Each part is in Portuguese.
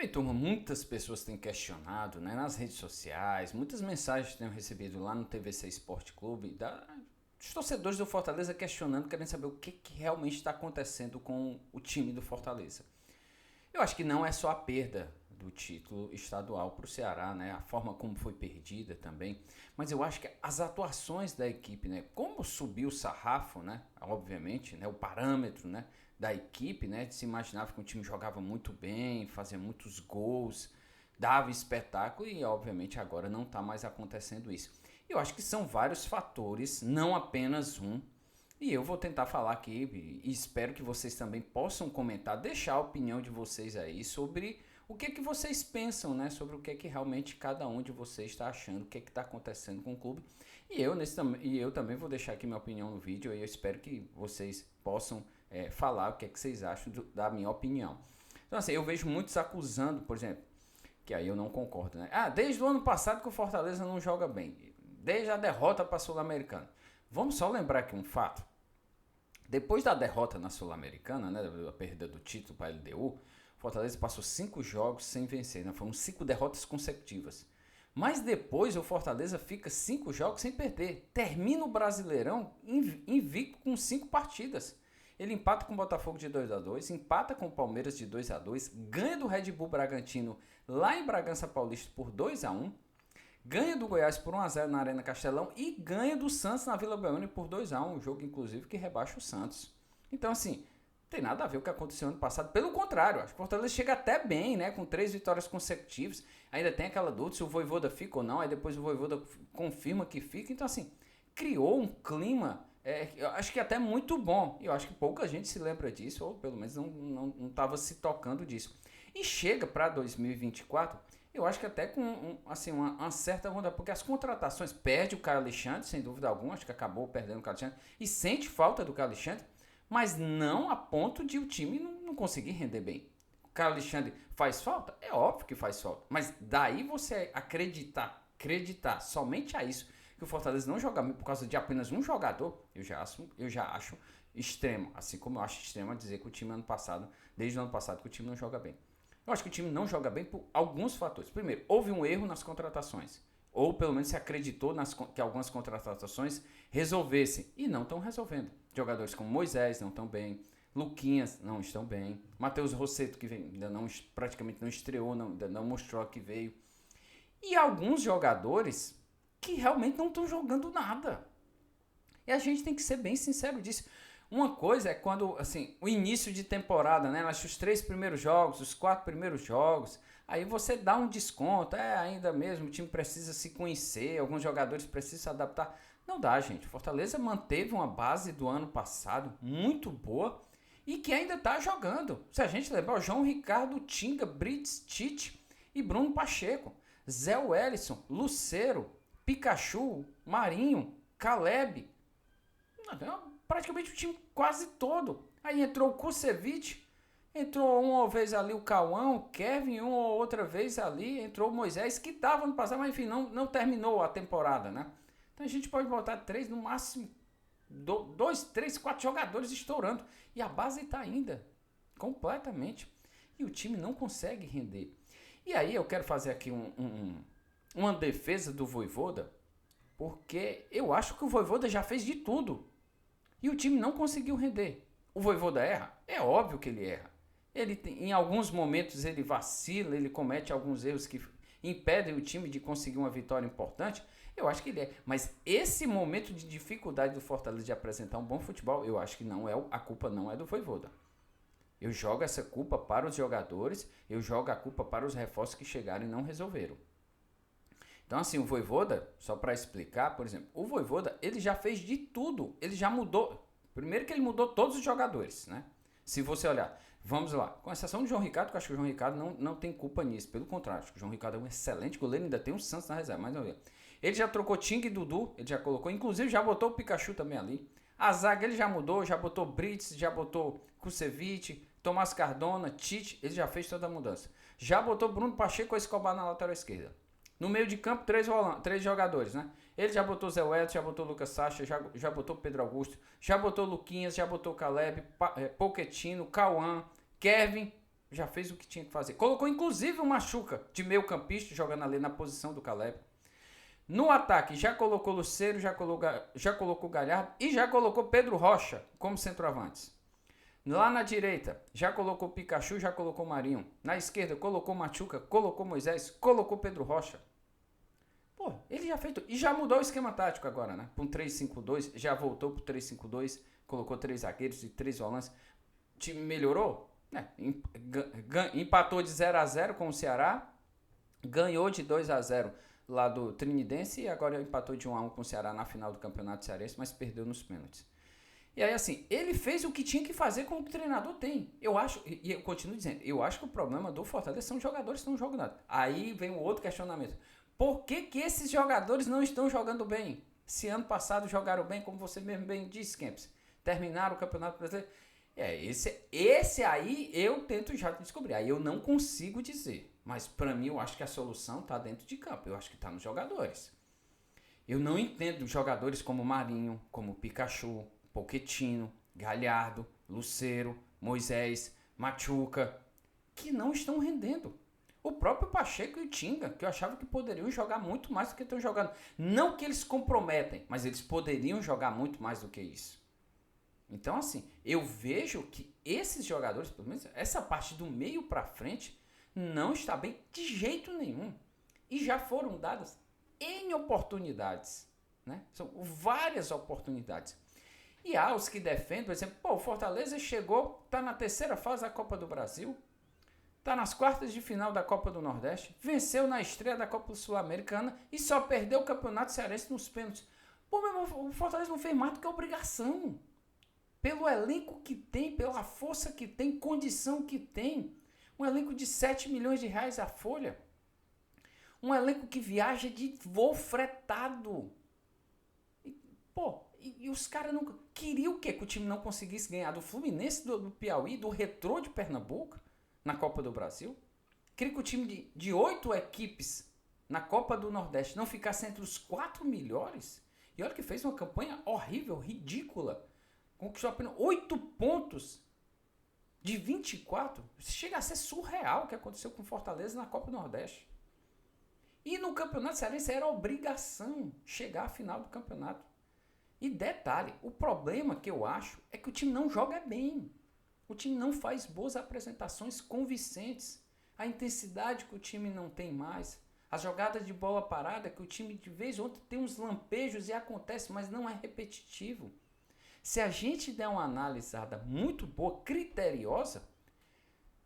Bem, turma, muitas pessoas têm questionado, né, nas redes sociais, muitas mensagens tenho recebido lá no TVC Esporte Clube, dos torcedores do Fortaleza questionando, querendo saber o que realmente está acontecendo com o time do Fortaleza. Eu acho que não é só a perda do título estadual para o Ceará, né? A forma como foi perdida também. Mas eu acho que as atuações da equipe, né? Como subiu o sarrafo, né? Obviamente, né? O parâmetro, né? Da equipe, né? Se imaginava que o time jogava muito bem, fazia muitos gols, dava espetáculo e obviamente agora não está mais acontecendo isso. Eu acho que são vários fatores, não apenas um, e eu vou tentar falar aqui e espero que vocês também possam comentar, deixar a opinião de vocês aí sobre o que vocês pensam, né? Sobre o que realmente cada um de vocês está achando, o que está acontecendo com o clube. E eu também vou deixar aqui minha opinião no vídeo e eu espero que vocês possam falar o que vocês acham da minha opinião. Então assim, eu vejo muitos acusando, por exemplo, que aí eu não concordo, né? Ah, desde o ano passado que o Fortaleza não joga bem, desde a derrota para a Sul-Americana. Vamos só lembrar aqui um fato. Depois da derrota na Sul-Americana, né, da perda do título para a LDU, Fortaleza passou 5 jogos sem vencer, né? Foram 5 derrotas consecutivas. Mas depois o Fortaleza fica 5 jogos sem perder. Termina o Brasileirão invicto com 5 partidas. Ele empata com o Botafogo de 2-2, empata com o Palmeiras de 2-2, ganha do Red Bull Bragantino lá em Bragança Paulista por 2-1, ganha do Goiás por 1-0 na Arena Castelão e ganha do Santos na Vila Belmiro por 2-1, um jogo inclusive que rebaixa o Santos. Então assim, não tem nada a ver com o que aconteceu ano passado, pelo contrário, acho que o Fortaleza chega até bem, né, com 3 vitórias consecutivas, ainda tem aquela dúvida se o Vojvoda fica ou não, aí depois o Vojvoda confirma que fica, então assim, criou um clima, eu acho que até muito bom, e eu acho que pouca gente se lembra disso, ou pelo menos não estava se tocando disso. E chega para 2024, eu acho que até com assim, uma certa onda, porque as contratações, perde o Caio Alexandre, sem dúvida alguma, acho que acabou perdendo o Caio Alexandre, e sente falta do Caio Alexandre, mas não a ponto de o time não conseguir render bem. O Caio Alexandre faz falta? É óbvio que faz falta, mas daí você acreditar somente a isso, que o Fortaleza não joga por causa de apenas um jogador, eu já acho extremo, assim como eu acho extremo dizer que o time desde o ano passado, que o time não joga bem. Eu acho que o time não joga bem por alguns fatores. Primeiro, houve um erro nas contratações. Ou pelo menos se acreditou que algumas contratações resolvessem. E não estão resolvendo. Jogadores como Moisés não estão bem. Luquinhas não estão bem. Matheus Rossetto, que ainda praticamente não estreou, ainda não mostrou que veio. E alguns jogadores que realmente não estão jogando nada. E a gente tem que ser bem sincero disso. Uma coisa é quando, assim, o início de temporada, né? Os 3 primeiros jogos, os 4 primeiros jogos, aí você dá um desconto, ainda mesmo, o time precisa se conhecer, alguns jogadores precisam se adaptar. Não dá, gente. Fortaleza manteve uma base do ano passado muito boa e que ainda está jogando. Se a gente lembrar, o João Ricardo, Tinga, Brits, Tite e Bruno Pacheco, Zé Wellison, Lucero, Pikachu, Marinho, Caleb, praticamente o time quase todo. Aí entrou o Kusevich, entrou uma vez ali o Cauã, o Kevin, uma ou outra vez ali, entrou o Moisés, que estava no passado, mas enfim, não terminou a temporada, né? Então a gente pode botar 3, no máximo 2, 3, 4 jogadores estourando. E a base está ainda, completamente. E o time não consegue render. E aí eu quero fazer aqui uma defesa do Vojvoda, porque eu acho que o Vojvoda já fez de tudo. E o time não conseguiu render. O Vojvoda erra? É óbvio que ele erra. Em alguns momentos ele vacila, ele comete alguns erros que impedem o time de conseguir uma vitória importante. Eu acho que ele é. Mas esse momento de dificuldade do Fortaleza de apresentar um bom futebol, eu acho que a culpa não é do Vojvoda. Eu jogo essa culpa para os jogadores, eu jogo a culpa para os reforços que chegaram e não resolveram. Então, assim, o Vojvoda, só para explicar, por exemplo, o Vojvoda, ele já fez de tudo. Ele já mudou. Primeiro que ele mudou todos os jogadores, né? Se você olhar, vamos lá, com exceção do João Ricardo, que eu acho que o João Ricardo não tem culpa nisso. Pelo contrário, acho que o João Ricardo é um excelente goleiro, ainda tem um Santos na reserva, mas não vê. Ele já trocou Ting e Dudu, ele já colocou, inclusive já botou o Pikachu também ali. A zaga ele já mudou, já botou Brits, já botou Kusevich, Tomás Cardona, Tite, ele já fez toda a mudança. Já botou Bruno Pacheco e Escobar na lateral esquerda. No meio de campo, 3 jogadores, né? Ele já botou Zé Wellington, já botou Lucas Sacha, já botou Pedro Augusto, já botou Luquinhas, já botou Caleb, Pochettino, Cauã, Kevin. Já fez o que tinha que fazer. Colocou inclusive o Machuca de meio campista, jogando ali na posição do Caleb. No ataque, já colocou Lucero, já colocou Galhardo e já colocou Pedro Rocha como centroavantes. Lá na direita, já colocou Pikachu, já colocou Marinho. Na esquerda, colocou Machuca, colocou Moisés, colocou Pedro Rocha. Pô, ele já fez. E já mudou o esquema tático agora, né? Para um 3-5-2, já voltou para o 3-5-2, colocou 3 zagueiros e 3 volantes. O time melhorou? Empatou de 0-0 com o Ceará, ganhou de 2-0 lá do Trinidense e agora empatou de 1-1 com o Ceará na final do Campeonato Cearense, mas perdeu nos pênaltis. E aí, assim, ele fez o que tinha que fazer com o que o treinador tem. Eu acho, e eu continuo dizendo, eu acho que o problema do Fortaleza são os jogadores que estão jogando. Aí vem o outro questionamento. Por que esses jogadores não estão jogando bem? Se ano passado jogaram bem, como você mesmo bem disse, Kempis, terminaram o Campeonato Brasileiro. Esse aí eu tento já descobrir. Aí eu não consigo dizer. Mas para mim eu acho que a solução está dentro de campo. Eu acho que está nos jogadores. Eu não entendo jogadores como Marinho, como Pikachu, Pochettino, Galhardo, Lucero, Moisés, Machuca, que não estão rendendo. O próprio Pacheco e o Tinga, que eu achava que poderiam jogar muito mais do que estão jogando. Não que eles comprometem, mas eles poderiam jogar muito mais do que isso. Então, assim, eu vejo que esses jogadores, pelo menos essa parte do meio para frente, não está bem de jeito nenhum. E já foram dadas N oportunidades, né? São várias oportunidades. E há os que defendem, por exemplo, o Fortaleza chegou, está na terceira fase da Copa do Brasil, está nas quartas de final da Copa do Nordeste, venceu na estreia da Copa Sul-Americana e só perdeu o Campeonato Cearense nos pênaltis. Pô, meu irmão, o Fortaleza não fez mais do que obrigação. Pelo elenco que tem, pela força que tem, condição que tem. Um elenco de 7 milhões de reais a folha. Um elenco que viaja de voo fretado. E os caras não... Queriam o quê? Que o time não conseguisse ganhar do Fluminense do Piauí, do Retrô de Pernambuco, na Copa do Brasil? Queria que o time de 8 equipes na Copa do Nordeste não ficasse entre os 4 melhores? E olha que fez uma campanha horrível, ridícula. Conquistou apenas 8 pontos de 24. Chega a ser surreal o que aconteceu com o Fortaleza na Copa do Nordeste. E no Campeonato Cearense era obrigação chegar à final do campeonato. E detalhe, o problema que eu acho é que o time não joga bem. O time não faz boas apresentações convincentes. A intensidade que o time não tem mais. As jogadas de bola parada que o time de vez em outra tem uns lampejos e acontece, mas não é repetitivo. Se a gente der uma analisada muito boa, criteriosa,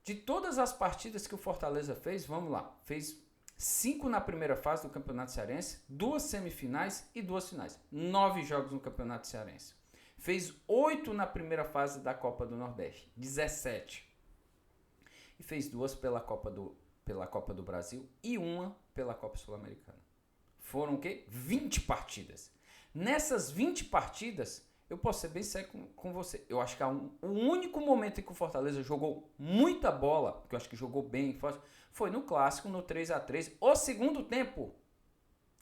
de todas as partidas que o Fortaleza fez, vamos lá, fez 5 na primeira fase do Campeonato Cearense, 2 semifinais e 2 finais. 9 jogos no Campeonato Cearense. Fez 8 na primeira fase da Copa do Nordeste, 17. E fez 2 pela Copa do Brasil e 1 pela Copa Sul-Americana. Foram o quê? 20 partidas. Nessas 20 partidas, eu posso ser bem sério com você. Eu acho que o único momento em que o Fortaleza jogou muita bola, que eu acho que jogou bem, foi no Clássico, no 3-3, o segundo tempo.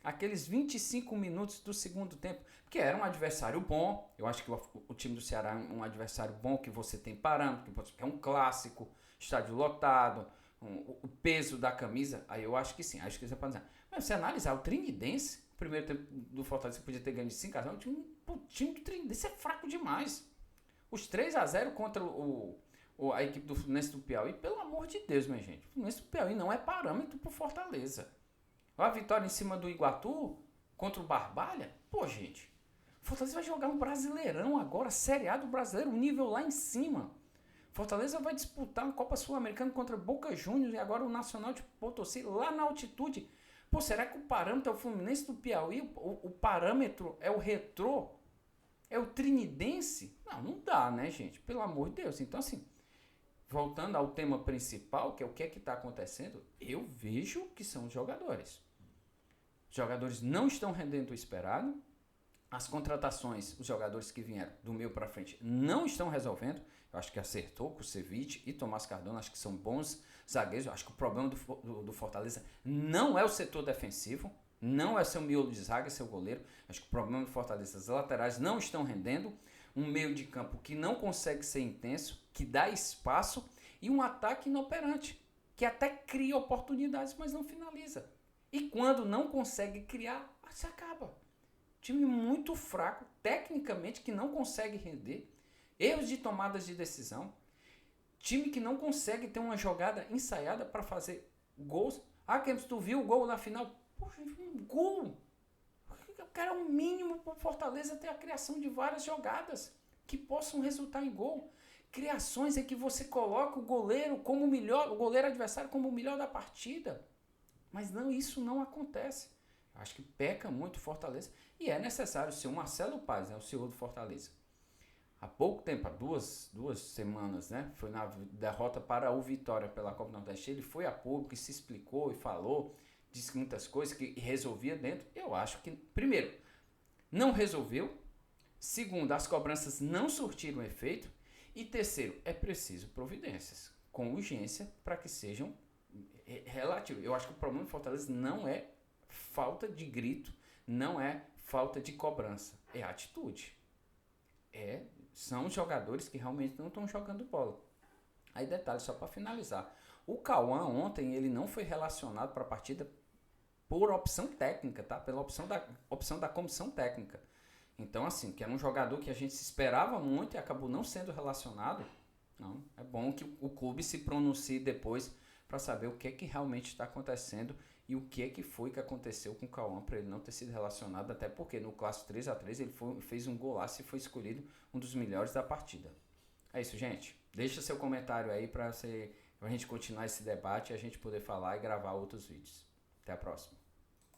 Aqueles 25 minutos do segundo tempo. Que era um adversário bom. Eu acho que o time do Ceará é um adversário bom, que você tem parâmetro, que é um clássico, estádio lotado, o peso da camisa. Aí eu acho que sim. Acho que você pode dizer. Mas você analisar o Trinidense, o primeiro tempo do Fortaleza podia ter ganho de 5-0. O time do Trinidense é fraco demais. Os 3-0 contra a equipe do Fluminense do Piauí, pelo amor de Deus, minha gente. O Fluminense do Piauí não é parâmetro pro Fortaleza. A vitória em cima do Iguatu contra o Barbalha, pô, gente. Fortaleza vai jogar um Brasileirão agora, Série A do Brasileiro, um nível lá em cima. Fortaleza vai disputar uma Copa Sul-Americana contra Boca Juniors e agora o Nacional de Potosí lá na altitude. Pô, será que o parâmetro é o Fluminense do Piauí? O parâmetro é o Retrô? É o Trinidense? Não dá, né, gente? Pelo amor de Deus. Então, assim, voltando ao tema principal, que é o que está acontecendo, eu vejo que são os jogadores. Os jogadores não estão rendendo o esperado. As contratações, os jogadores que vieram do meio para frente, não estão resolvendo. Eu acho que acertou com o Ceviche e Tomás Cardona. Acho que são bons zagueiros. Eu acho que o problema do Fortaleza não é o setor defensivo. Não é seu miolo de zaga, seu goleiro. Acho que o problema do Fortaleza, as laterais não estão rendendo. Um meio de campo que não consegue ser intenso, que dá espaço. E um ataque inoperante, que até cria oportunidades, mas não finaliza. E quando não consegue criar, se acaba. Time muito fraco, tecnicamente, que não consegue render. Erros de tomadas de decisão. Time que não consegue ter uma jogada ensaiada para fazer gols. Ah, Kempis, tu viu o gol na final? Poxa, um gol! Eu quero um mínimo para o Fortaleza ter a criação de várias jogadas que possam resultar em gol. Criações é que você coloca o goleiro como o melhor, o goleiro adversário como o melhor da partida. Mas não, isso não acontece. Acho que peca muito o Fortaleza. E é necessário ser o Marcelo Paz, né, o CEO do Fortaleza. Há pouco tempo, há duas semanas, né? Foi na derrota para o Vitória pela Copa Nordeste. Ele foi a público e se explicou e falou, disse muitas coisas que resolvia dentro. Eu acho que, primeiro, não resolveu. Segundo, as cobranças não surtiram efeito. E terceiro, é preciso providências com urgência para que sejam relativas. Eu acho que o problema do Fortaleza não é falta de grito, não é falta de cobrança, é atitude. São jogadores que realmente não estão jogando bola. Aí detalhe, só para finalizar. O Cauã ontem ele não foi relacionado para a partida por opção técnica, tá? Pela opção da comissão técnica. Então, assim, que era um jogador que a gente se esperava muito e acabou não sendo relacionado. Não, é bom que o clube se pronuncie depois para saber o que é que realmente está acontecendo e o que é que foi que aconteceu com o Cauã para ele não ter sido relacionado, até porque no clássico 3x3 ele fez um golaço e foi escolhido um dos melhores da partida. É isso, gente. Deixa seu comentário aí para a gente continuar esse debate e a gente poder falar e gravar outros vídeos. Até a próxima.